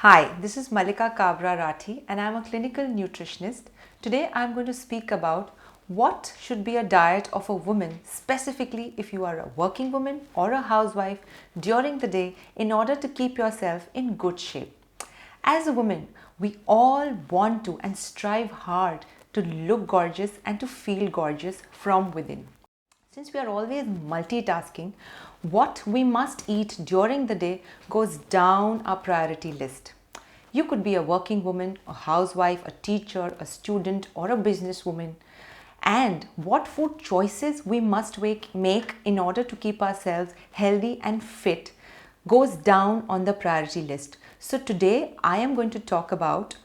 Hi, this is Malika Kabra Rathi and I'm a clinical nutritionist. Today I'm going to speak about what should be a diet of a woman, specifically if you are a working woman or a housewife during the day in order to keep yourself in good shape. As a woman, we all want to and strive hard to look gorgeous and to feel gorgeous from within. Since we are always multitasking, what we must eat during the day goes down our priority list. You could be a working woman, a housewife, a teacher, a student, or a businesswoman. And what food choices we must make in order to keep ourselves healthy and fit goes down on the priority list. So today I am going to talk about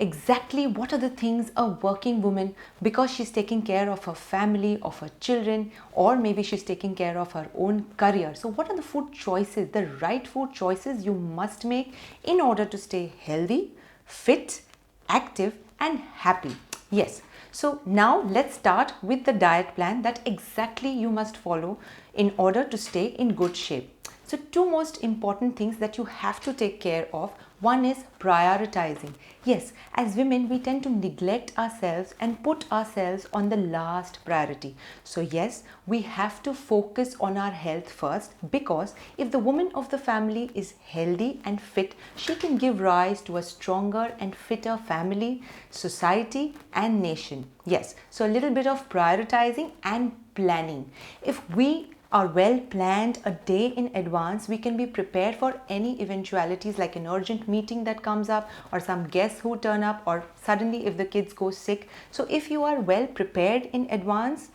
exactly what are the things a working woman, because she's taking care of her family, of her children, or maybe she's taking care of her own career. So what are the food choices, the right food choices you must make in order to stay healthy, fit, active and happy? Yes. So now let's start with the diet plan that exactly you must follow in order to stay in good shape. So two most important things that you have to take care of. One is prioritizing. Yes, as women, we tend to neglect ourselves and put ourselves on the last priority. So yes, we have to focus on our health first, because if the woman of the family is healthy and fit, she can give rise to a stronger and fitter family, society and nation. Yes, so a little bit of prioritizing and planning. If we are well planned a day in advance, we can be prepared for any eventualities like an urgent meeting that comes up, or some guests who turn up, or suddenly if the kids go sick. So if you are well prepared in advance,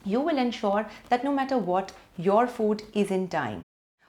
you will ensure that no matter what, your food is in time.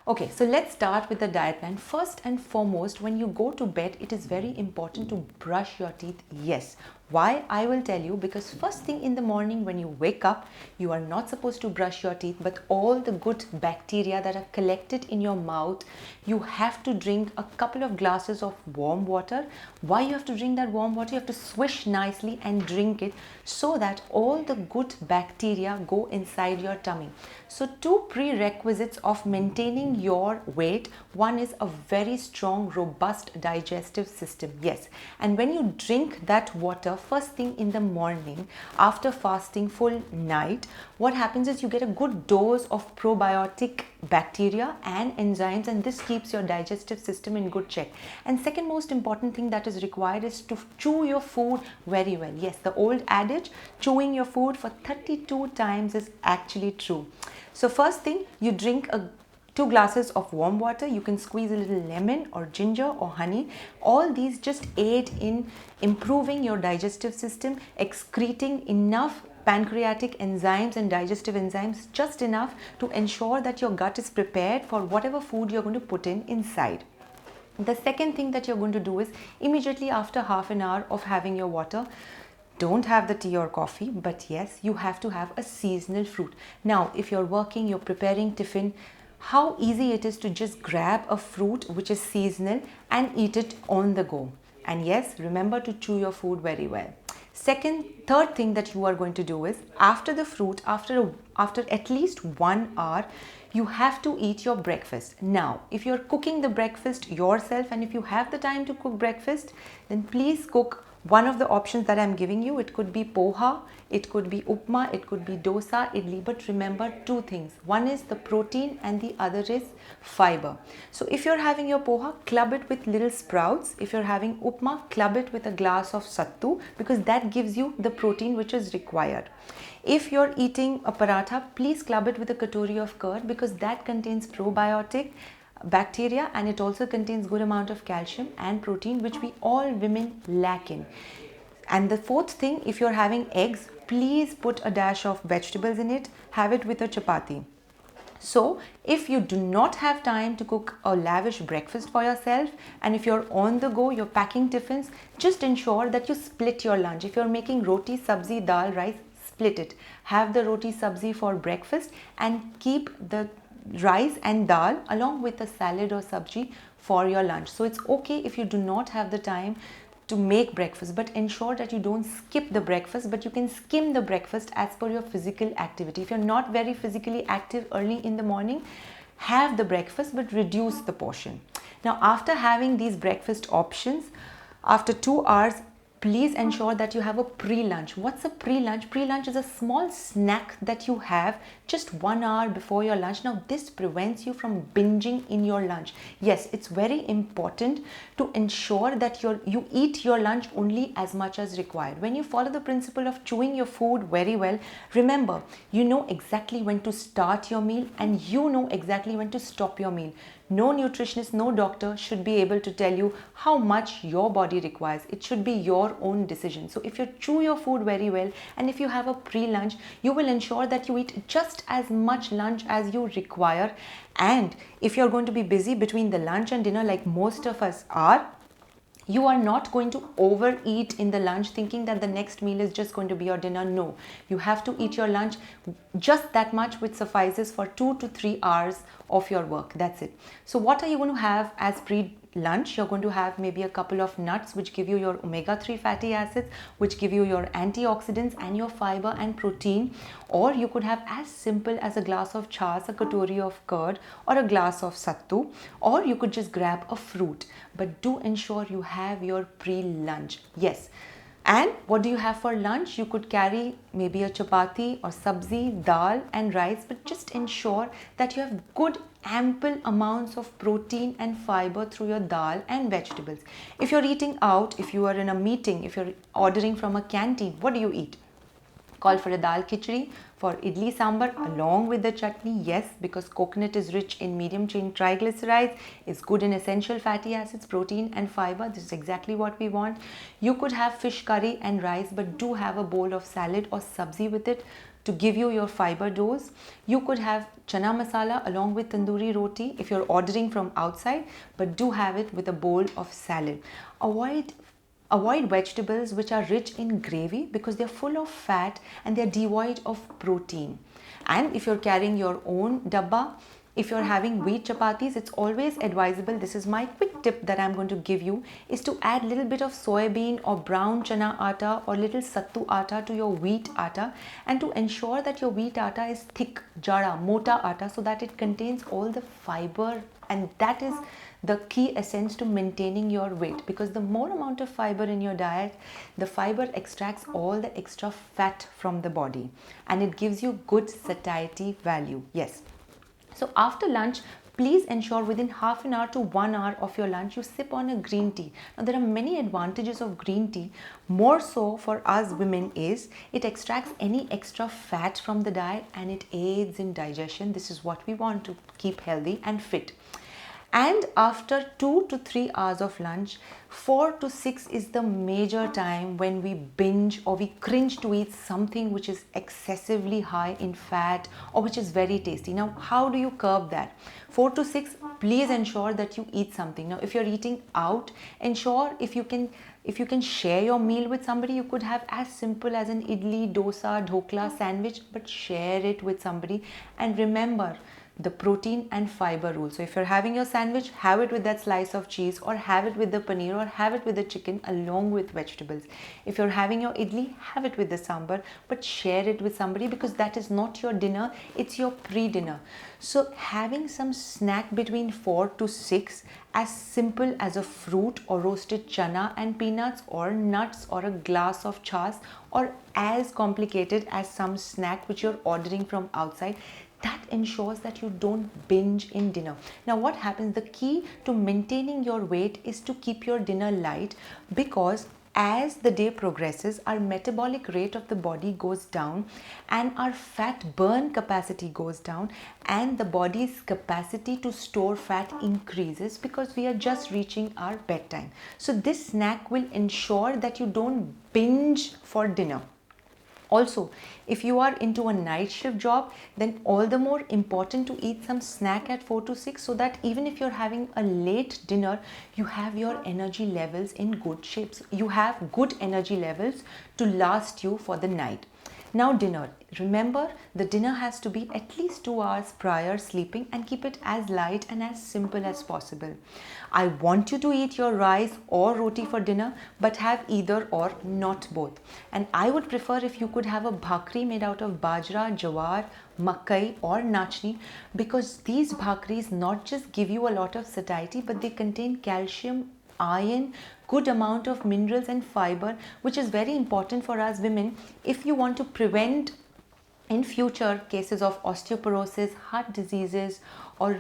Okay, so let's start with the diet plan. First and foremost, when you go to bed, it is very important to brush your teeth. Yes. Why? I will tell you, because first thing in the morning when you wake up, you are not supposed to brush your teeth, but all the good bacteria that are collected in your mouth, you have to drink a couple of glasses of warm water. Why you have to drink that warm water? You have to swish nicely and drink it so that all the good bacteria go inside your tummy. So two prerequisites of maintaining your weight. One is a very strong, robust digestive system. Yes. And when you drink that water first thing in the morning after fasting full night, what happens is you get a good dose of probiotic bacteria and enzymes, and this keeps your digestive system in good check. And second most important thing that is required is to chew your food very well. Yes, the old adage, chewing your food for 32 times, is actually true. So first thing, you drink 2 glasses of warm water. You can squeeze a little lemon or ginger or honey. All these just aid in improving your digestive system, excreting enough pancreatic enzymes and digestive enzymes, just enough to ensure that your gut is prepared for whatever food you're going to put in inside. The second thing that you're going to do is, immediately after half an hour of having your water, don't have the tea or coffee, but yes, you have to have a seasonal fruit. Now, if you're working, you're preparing tiffin, how easy it is to just grab a fruit which is seasonal and eat it on the go. And yes, remember to chew your food very well. Third thing that you are going to do is, after the fruit, after at least 1 hour, you have to eat your breakfast. Now, if you're cooking the breakfast yourself and if you have the time to cook breakfast, then please cook one of the options that I'm giving you. It could be poha, it could be upma, it could be dosa, idli. But remember two things. One is the protein and the other is fiber. So if you're having your poha, club it with little sprouts. If you're having upma, club it with a glass of sattu, because that gives you the protein which is required. If you're eating a paratha, please club it with a katori of curd, because that contains probiotic bacteria and it also contains good amount of calcium and protein, which we all women lack in. And the fourth thing, if you're having eggs, please put a dash of vegetables in it. Have it with a chapati. So if you do not have time to cook a lavish breakfast for yourself, and if you're on the go, you're packing tiffins, just ensure that you split your lunch. If you're making roti, sabzi, dal, rice, split it. Have the roti sabzi for breakfast and keep the rice and dal along with a salad or sabji for your lunch. So it's okay if you do not have the time to make breakfast, but ensure that you don't skip the breakfast, but you can skim the breakfast as per your physical activity. If you're not very physically active early in the morning, have the breakfast but reduce the portion. Now, after having these breakfast options, after 2 hours, please ensure that you have a pre-lunch. What's a pre-lunch? Pre-lunch is a small snack that you have just 1 hour before your lunch. Now, this prevents you from binging in your lunch. Yes, it's very important to ensure that you eat your lunch only as much as required. When you follow the principle of chewing your food very well, remember, you know exactly when to start your meal and you know exactly when to stop your meal. No nutritionist, no doctor should be able to tell you how much your body requires. It should be your own decision. So if you chew your food very well and if you have a pre-lunch, you will ensure that you eat just as much lunch as you require. And if you're going to be busy between the lunch and dinner like most of us are, you are not going to overeat in the lunch thinking that the next meal is just going to be your dinner. No, you have to eat your lunch just that much, which suffices for 2 to 3 hours of your work. That's it. So what are you going to have as pre-lunch? You're going to have maybe a couple of nuts which give you your omega-3 fatty acids, which give you your antioxidants and your fiber and protein. Or you could have as simple as a glass of chas, a katori of curd, or a glass of sattu, or you could just grab a fruit. But do ensure you have your pre-lunch. Yes. And what do you have for lunch? You could carry maybe a chapati or sabzi, dal and rice, but just ensure that you have good ample amounts of protein and fiber through your dal and vegetables. If you're eating out, if you are in a meeting, if you're ordering from a canteen, what do you eat? Call for a dal khichdi, for idli sambar along with the chutney. Yes, because coconut is rich in medium chain triglycerides, is good in essential fatty acids, protein and fiber. This is exactly what we want. You could have fish curry and rice, but do have a bowl of salad or sabzi with it to give you your fiber dose. You could have chana masala along with tandoori roti if you're ordering from outside, but do have it with a bowl of salad. Avoid vegetables which are rich in gravy because they're full of fat and they're devoid of protein. And if you're carrying your own dabba, if you're having wheat chapatis, it's always advisable. This is my quick tip that I'm going to give you, is to add a little bit of soybean or brown chana atta or little sattu atta to your wheat atta, and to ensure that your wheat atta is thick, jada, mota atta, so that it contains all the fiber, and that is the key essence to maintaining your weight, because the more amount of fiber in your diet, the fiber extracts all the extra fat from the body and it gives you good satiety value. Yes. So after lunch, please ensure within half an hour to 1 hour of your lunch, you sip on a green tea. Now, there are many advantages of green tea. More so for us women is it extracts any extra fat from the diet and it aids in digestion. This is what we want to keep healthy and fit. And after 2 to 3 hours of lunch, 4 to 6 is the major time when we binge or we cringe to eat something which is excessively high in fat or which is very tasty. Now, how do you curb that? 4 to 6, please ensure that you eat something. Now, if you're eating out, ensure if you can share your meal with somebody, you could have as simple as an idli, dosa, dhokla sandwich, but share it with somebody. And remember the protein and fiber rule. So if you're having your sandwich, have it with that slice of cheese, or have it with the paneer, or have it with the chicken along with vegetables. If you're having your idli, have it with the sambar, but share it with somebody, because that is not your dinner, it's your pre-dinner. So having some snack between 4 to 6, as simple as a fruit or roasted chana and peanuts or nuts or a glass of chas, or as complicated as some snack which you're ordering from outside, that ensures that you don't binge in dinner. Now, what happens? The key to maintaining your weight is to keep your dinner light, because as the day progresses, our metabolic rate of the body goes down and our fat burn capacity goes down, and the body's capacity to store fat increases because we are just reaching our bedtime. So this snack will ensure that you don't binge for dinner. Also, if you are into a night shift job, then all the more important to eat some snack at 4 to 6, so that even if you're having a late dinner, you have your energy levels in good shape. So you have good energy levels to last you for the night. Now dinner. Remember, the dinner has to be at least 2 hours prior sleeping, and keep it as light and as simple as possible. I want you to eat your rice or roti for dinner, but have either or, not both. And I would prefer if you could have a bhakri made out of bajra, jawar, makai or nachni, because these bhakris not just give you a lot of satiety, but they contain calcium, iron, good amount of minerals and fiber, which is very important for us women if you want to prevent in future cases of osteoporosis, heart diseases or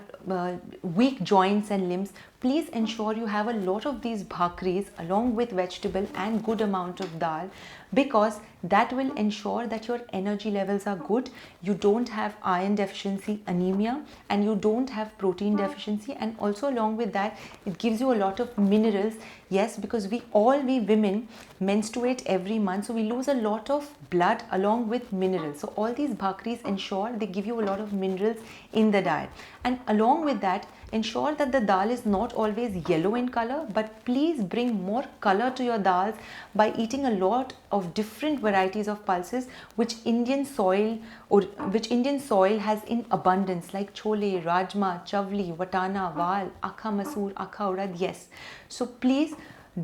weak joints and limbs. Please ensure you have a lot of these bhakris along with vegetable and good amount of dal, because that will ensure that your energy levels are good, you don't have iron deficiency, anemia, and you don't have protein deficiency. And also along with that, it gives you a lot of minerals. Yes, because we women menstruate every month, so we lose a lot of blood along with minerals. So all these bhakris ensure they give you a lot of minerals in the diet. And along with that, ensure that the dal is not always yellow in color, but please bring more color to your dals by eating a lot of different varieties of pulses which Indian soil has in abundance, like chole, rajma, chavli, watana, wal, akha masoor, akha urad. Yes, so please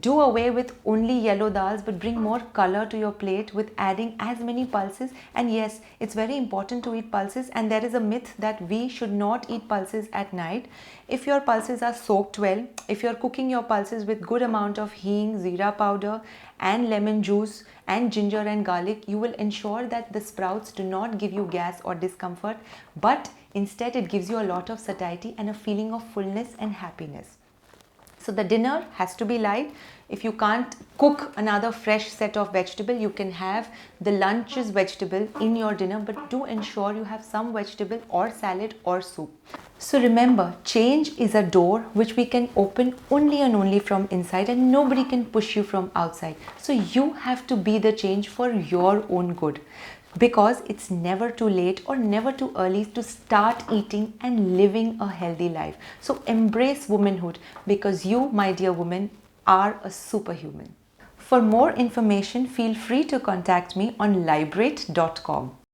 do away with only yellow dals, but bring more color to your plate with adding as many pulses. And yes, it's very important to eat pulses, and there is a myth that we should not eat pulses at night. If your pulses are soaked well, if you're cooking your pulses with good amount of hing, zira powder and lemon juice and ginger and garlic, you will ensure that the sprouts do not give you gas or discomfort, but instead it gives you a lot of satiety and a feeling of fullness and happiness. So the dinner has to be light. If you can't cook another fresh set of vegetable, you can have the lunch's vegetable in your dinner, but do ensure you have some vegetable or salad or soup. So remember, change is a door which we can open only and only from inside, and nobody can push you from outside. So you have to be the change for your own good, because it's never too late or never too early to start eating and living a healthy life. So embrace womanhood, because you, my dear woman, are a superhuman. For more information, feel free to contact me on Librate.com.